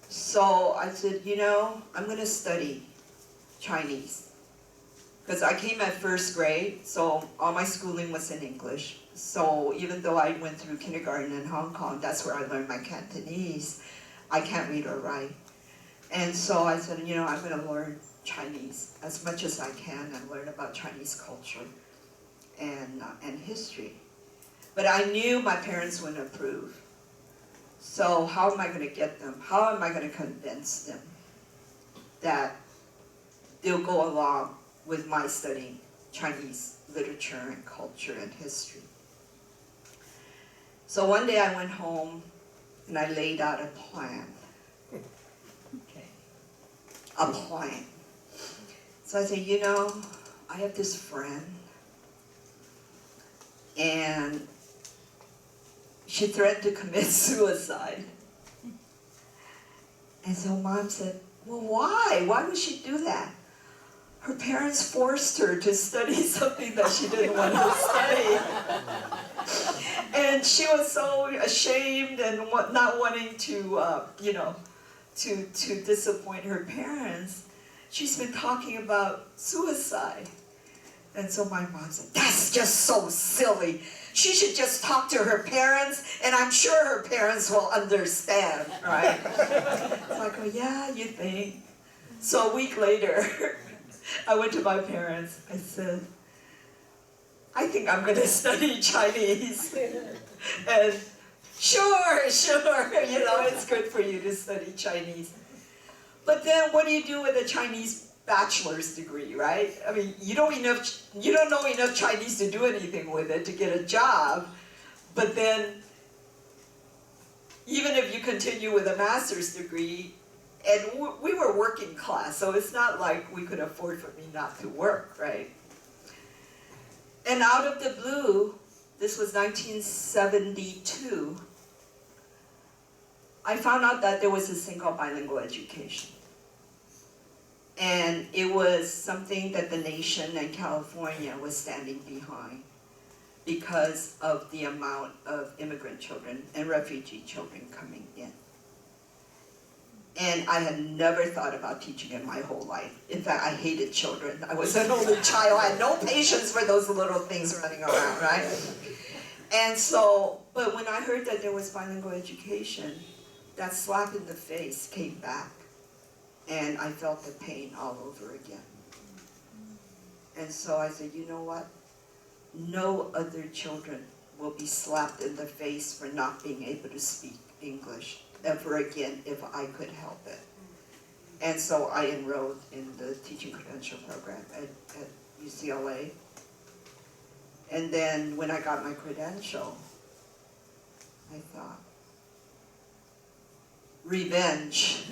So I said, you know, I'm gonna study Chinese. Because I came at first grade, so all my schooling was in English. So even though I went through kindergarten in Hong Kong, that's where I learned my Cantonese, I can't read or write. And so I said, you know, I'm gonna learn Chinese as much as I can and learn about Chinese culture and history. But I knew my parents wouldn't approve. So how am I gonna get them? How am I gonna convince them that they'll go along with my studying Chinese literature and culture and history? So one day I went home and I laid out a plan. Okay, a plan. So I said, you know, I have this friend and she threatened to commit suicide. And so Mom said, well, why? Why would she do that? Her parents forced her to study something that she didn't want to study. And she was so ashamed and not wanting to, you know, to disappoint her parents. She's been talking about suicide. And so my mom said, that's just so silly. She should just talk to her parents, and I'm sure her parents will understand, right? So I go, yeah, you think? So a week later, I went to my parents. I said, I think I'm going to study Chinese. And sure, you know, it's good for you to study Chinese. But then what do you do with a Chinese bachelor's degree, right? I mean, you don't know enough Chinese to do anything with it, to get a job. But then, even if you continue with a master's degree, and we were working class, so it's not like we could afford for me not to work, right? And out of the blue, this was 1972, I found out that there was a thing called bilingual education. And it was something that the nation and California was standing behind because of the amount of immigrant children and refugee children coming in. And I had never thought about teaching in my whole life. In fact, I hated children. I was an only child. I had no patience for those little things running around, right? And so, but when I heard that there was bilingual education, that slap in the face came back. And I felt the pain all over again. And so I said, you know what? No other children will be slapped in the face for not being able to speak English ever again if I could help it. And so I enrolled in the teaching credential program at UCLA. And then when I got my credential, I thought, revenge,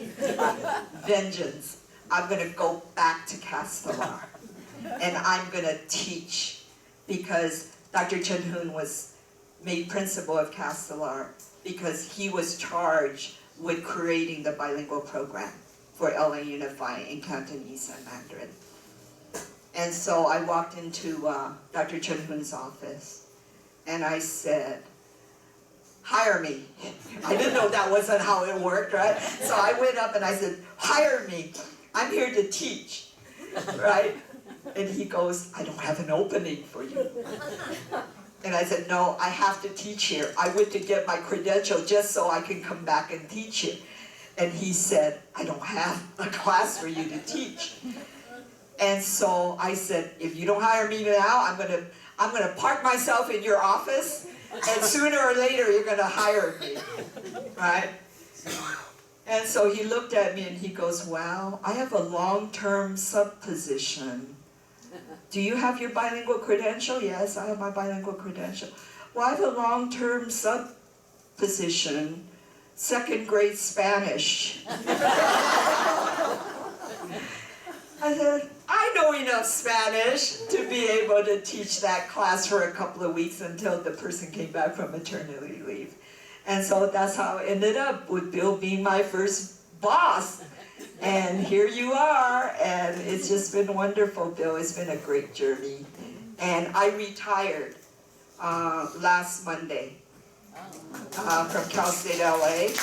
vengeance. I'm going to go back to Castellar, and I'm going to teach, because Dr. Chen Hoon was made principal of Castellar because he was charged with creating the bilingual program for LA Unified in Cantonese and Mandarin. And so I walked into Dr. Chen Hoon's office, and I said, hire me. I didn't know that wasn't how it worked, right? So I went up and I said, hire me. I'm here to teach, right? And he goes, I don't have an opening for you. And I said, no, I have to teach here. I went to get my credential just so I can come back and teach here. And he said, I don't have a class for you to teach. And so I said, if you don't hire me now, I'm gonna park myself in your office, and sooner or later you're gonna hire me, right? And so he looked at me and he goes, well, I have a long-term sub-position. Do you have your bilingual credential? Yes, I have my bilingual credential. Well, I have a long-term sub-position, second grade Spanish. I said, I know enough Spanish to be able to teach that class for a couple of weeks until the person came back from maternity leave. And so that's how it ended up, with Bill being my first boss. And here you are, and it's just been wonderful, Bill. It's been a great journey. And I retired last Monday from Cal State LA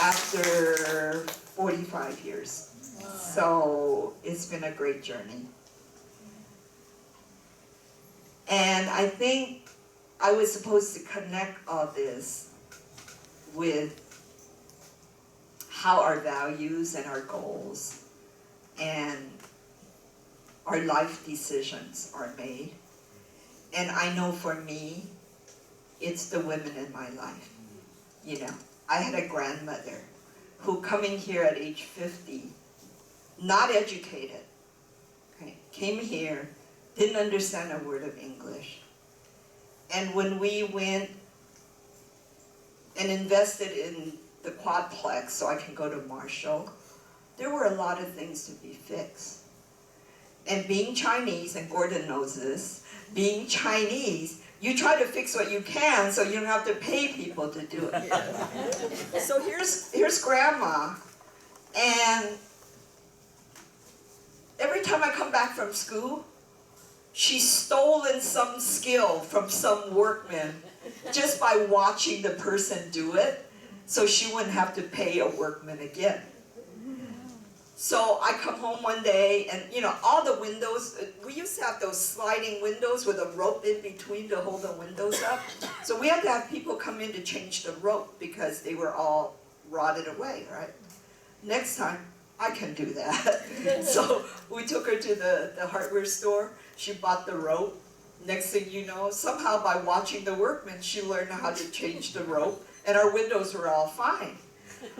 after 45 years. So it's been a great journey. And I think I was supposed to connect all this with how our values and our goals and our life decisions are made. And I know for me, it's the women in my life. You know, I had a grandmother who, coming here at age 50, not educated, okay, came here, didn't understand a word of English. And when we went and invested in the quadplex so I can go to Marshall, there were a lot of things to be fixed. And being Chinese, and Gordon knows this, being Chinese, you try to fix what you can so you don't have to pay people to do it. So here's Grandma, and every time I come back from school, she's stolen some skill from some workman just by watching the person do it, so she wouldn't have to pay a workman again. So I come home one day and, you know, all the windows, we used to have those sliding windows with a rope in between to hold the windows up. So we had to have people come in to change the rope because they were all rotted away, right? Next time, I can do that. So we took her to the hardware store. She bought the rope. Next thing you know, somehow by watching the workmen, she learned how to change the rope, and our windows were all fine.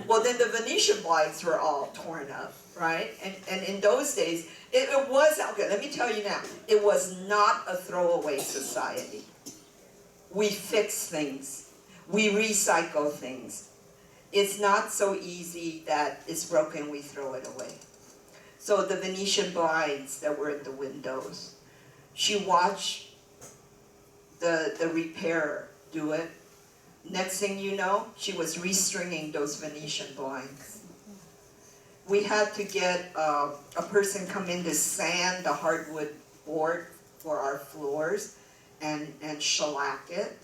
Well, then the Venetian blinds were all torn up, right? And in those days, it was, okay, let me tell you now, it was not a throwaway society. We fix things. We recycle things. It's not so easy that it's broken, we throw it away. So the Venetian blinds that were in the windows, she watched the repairer do it. Next thing you know, she was restringing those Venetian blinds. We had to get a person come in to sand the hardwood board for our floors and shellac it.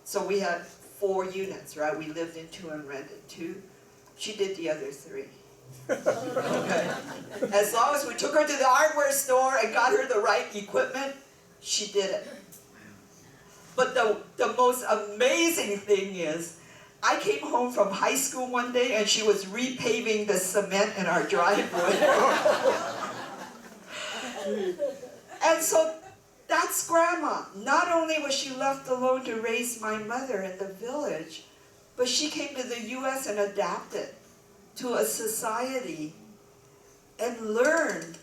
So we had 4 units, right? We lived in 2 and rented 2. She did the other 3. Okay. As long as we took her to the hardware store and got her the right equipment, she did it. But the most amazing thing is, I came home from high school one day and she was repaving the cement in our driveway. And so that's Grandma. Not only was she left alone to raise my mother in the village, but she came to the US and adapted to a society and learned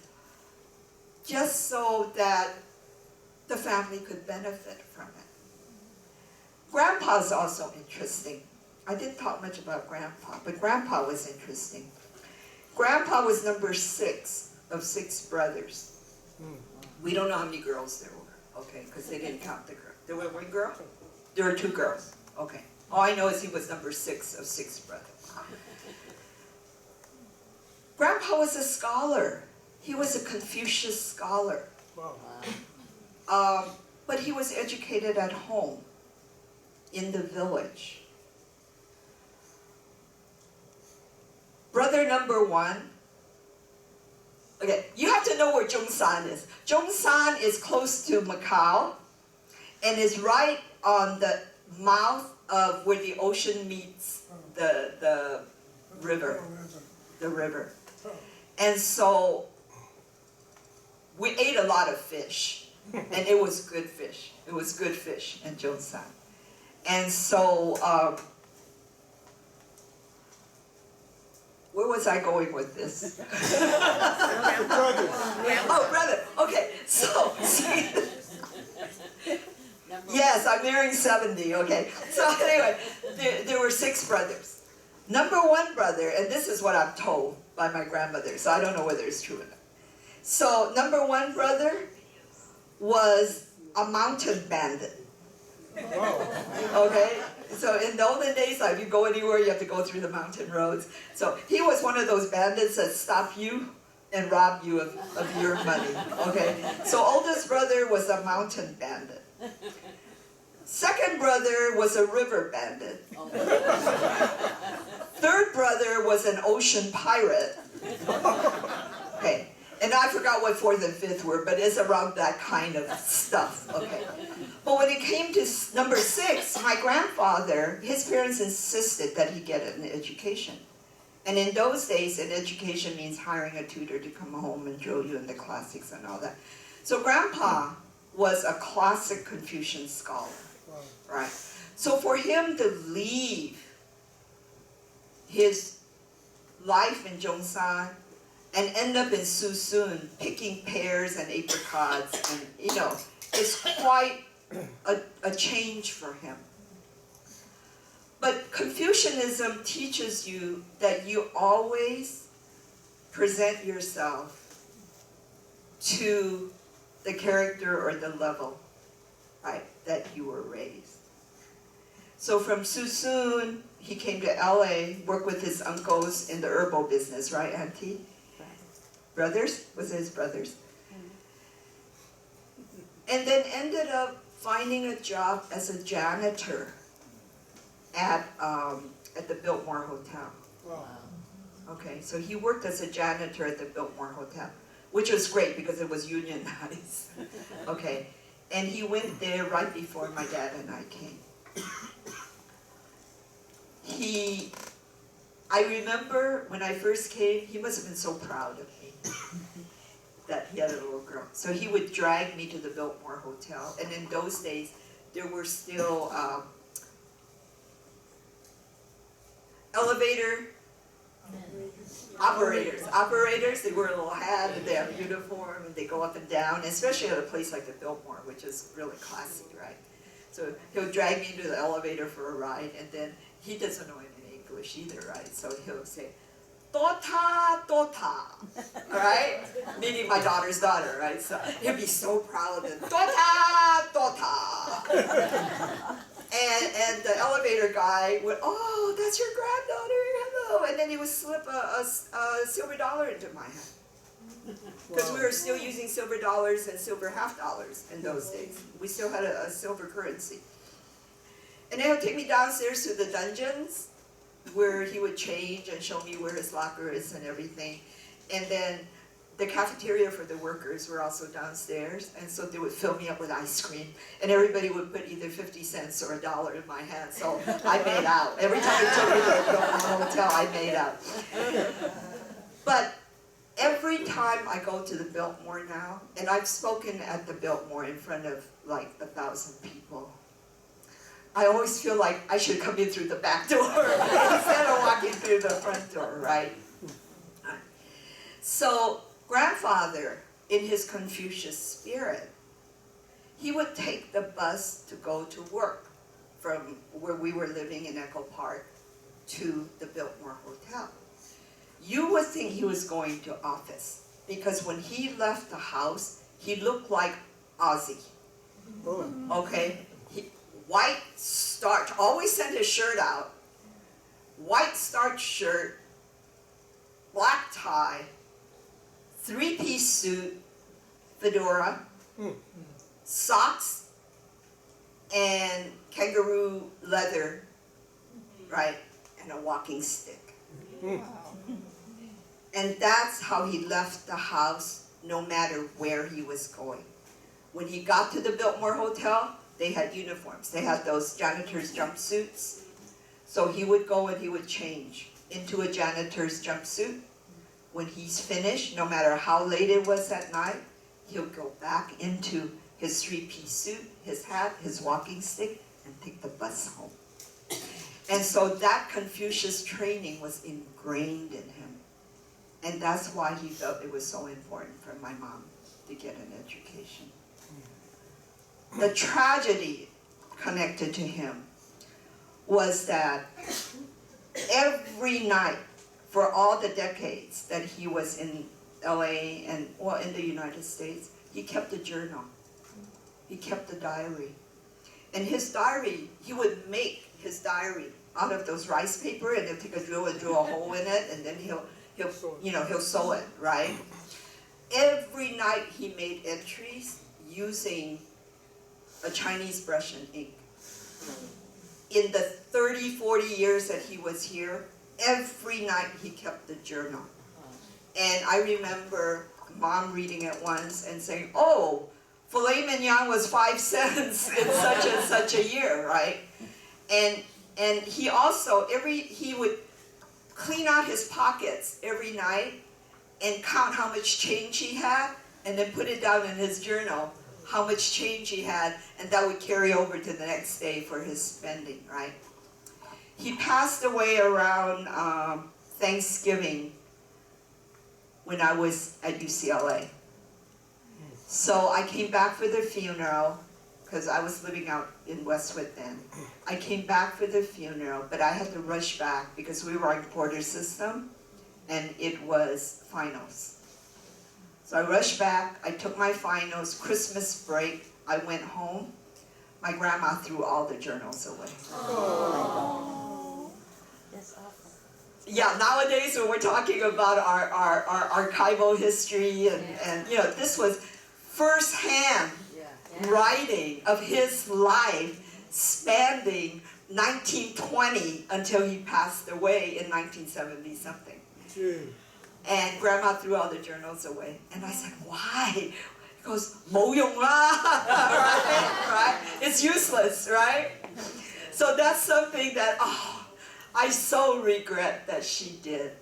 just so that the family could benefit from it. Grandpa's also interesting. I didn't talk much about Grandpa, but Grandpa was interesting. Grandpa was number 6 of 6 brothers. We don't know how many girls there were, okay, because they didn't count the girls. There were 1 girl? There were 2 girls, okay. All I know is he was number 6 of 6 brothers. Grandpa was a scholar. He was a Confucius scholar. Wow. But he was educated at home, in the village. Brother number 1, okay, you have to know where Zhongshan is. Zhongshan is close to Macau and is right on the mouth of where the ocean meets the river. The river. And so we ate a lot of fish, and it was good fish. It was good fish in Zhongshan. And so, where was I going with this? Oh, brother. Okay, so, see, yes, I'm nearing 70, okay. So anyway, there were 6 brothers. Number 1 brother, and this is what I'm told by my grandmother, so I don't know whether it's true or not. So, number 1 brother was a mountain bandit. Wow. Okay? So in the olden days, like, if you go anywhere, you have to go through the mountain roads. So he was one of those bandits that stop you and rob you of your money. Okay? So oldest brother was a mountain bandit. Second brother was a river bandit. Third brother was an ocean pirate. Okay. And I forgot what 4th and 5th were, but it's around that kind of stuff. Okay. But when it came to number 6, my grandfather, his parents insisted that he get an education. And in those days, an education means hiring a tutor to come home and drill you in the classics and all that. So Grandpa was a classic Confucian scholar, right? So for him to leave his life in Zhongshan and end up in Susun picking pears and apricots, and you know, it's quite a change for him. But Confucianism teaches you that you always present yourself to the character or the level, right, that you were raised. So from Susun, he came to LA, worked with his uncles in the herbal business, right, Auntie? Brothers? Was it his brothers? And then ended up finding a job as a janitor at the Biltmore Hotel. Wow. Okay, so he worked as a janitor at the Biltmore Hotel, which was great because it was unionized. Okay, and he went there right before my dad and I came. I remember when I first came, he must have been so proud of me that he had a little girl. So he would drag me to the Biltmore Hotel, and in those days, there were still elevator operators, they wear a little hat and they have a uniform and they go up and down, especially at a place like the Biltmore, which is really classy, right? So he'll drag me into the elevator for a ride, and then he doesn't know any English either, right? So he'll say, "Tota, tota," all right? Meaning my daughter's daughter, right? So he'll be so proud and "Tota, tota." And the elevator guy would, "Oh, that's your granddaughter, hello." And then he would slip a silver dollar into my hand. Because we were still using silver dollars and silver half dollars in those days. We still had a silver currency. And then he'll take me downstairs to the dungeons, where he would change and show me where his locker is and everything. And then the cafeteria for the workers were also downstairs, and so they would fill me up with ice cream, and everybody would put either 50 cents or $1 in my hand, so I made out. Every time he took me to the hotel, I made out. But every time I go to the Biltmore now, and I've spoken at the Biltmore in front of like 1,000 people, I always feel like I should come in through the back door instead of walking through the front door, right? So grandfather, in his Confucius spirit, he would take the bus to go to work from where we were living in Echo Park to the Biltmore Hotel. You would think he was going to office, because when he left the house, he looked like Ozzy. Okay? White starch, always sent his shirt out, white starch shirt, black tie, 3-piece suit, fedora, socks, and kangaroo leather, right, and a walking stick. And that's how he left the house, no matter where he was going. When he got to the Biltmore Hotel, they had uniforms. They had those janitor's jumpsuits. So he would go and he would change into a janitor's jumpsuit. When he's finished, no matter how late it was at night, he'll go back into his 3-piece suit, his hat, his walking stick, and take the bus home. And so that Confucius training was ingrained in him. And that's why he felt it was so important for my mom to get an education. The tragedy connected to him was that every night for all the decades that he was in LA and in the United States, he kept a journal. He kept a diary. And his diary, he would make his diary out of those rice paper, and he'll take a drill and drill a hole in it, and then he'll sew it, right? Every night he made entries using a Chinese brush and ink. In the 30, 40 years that he was here, every night he kept the journal. And I remember Mom reading it once and saying, "Oh, filet mignon was 5 cents in such and such a year," right? And he also, he would clean out his pockets every night and count how much change he had, and then put it down in his journal, how much change he had, and that would carry over to the next day for his spending, right? He passed away around Thanksgiving when I was at UCLA. So I came back for the funeral, because I was living out in Westwood then. I came back for the funeral, but I had to rush back because we were on quarter system, and it was finals. So I rushed back, I took my finals, Christmas break, I went home. My grandma threw all the journals away. Oh. That's awful. Yeah, nowadays when we're talking about our archival history and this was first-hand writing of his life spanning 1920 until he passed away in 1970 something. And Grandma threw all the journals away. And I said, why? He goes, 冇用啦, right? It's useless, right? So that's something that, I so regret that she did.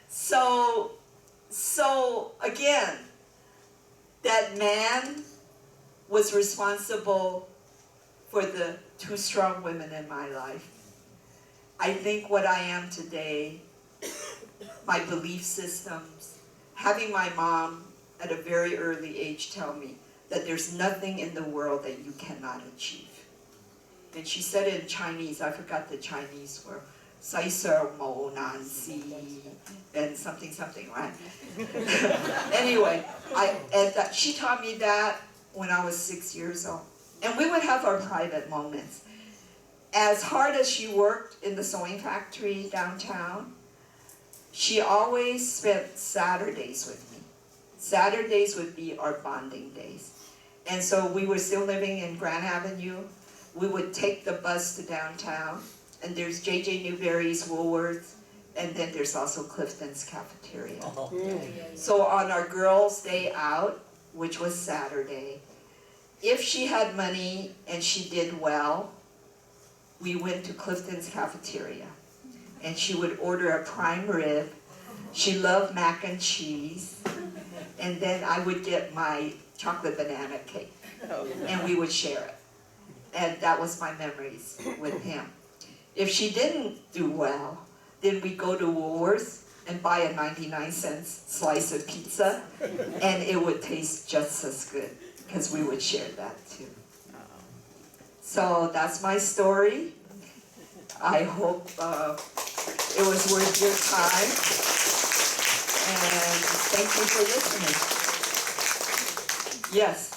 So again, that man was responsible for the 2 strong women in my life. I think what I am today, my belief systems, having my mom at a very early age tell me that there's nothing in the world that you cannot achieve. And she said it in Chinese, I forgot the Chinese word, 世上無難事, and something, right? Anyway, she taught me that when I was 6 years old. And we would have our private moments. As hard as she worked in the sewing factory downtown, she always spent Saturdays with me. Saturdays would be our bonding days. And so we were still living in Grand Avenue. We would take the bus to downtown, and there's J.J. Newberry's Woolworths, and then there's also Clifton's Cafeteria. So on our girls' day out, which was Saturday, if she had money and she did well, we went to Clifton's Cafeteria, and she would order a prime rib. She loved mac and cheese, and then I would get my chocolate banana cake, and we would share it. And that was my memories with him. If she didn't do well, then we'd go to Woolworths and buy a 99-cent slice of pizza, and it would taste just as good, because we would share that too. So that's my story. I hope it was worth your time, and thank you for listening. Yes?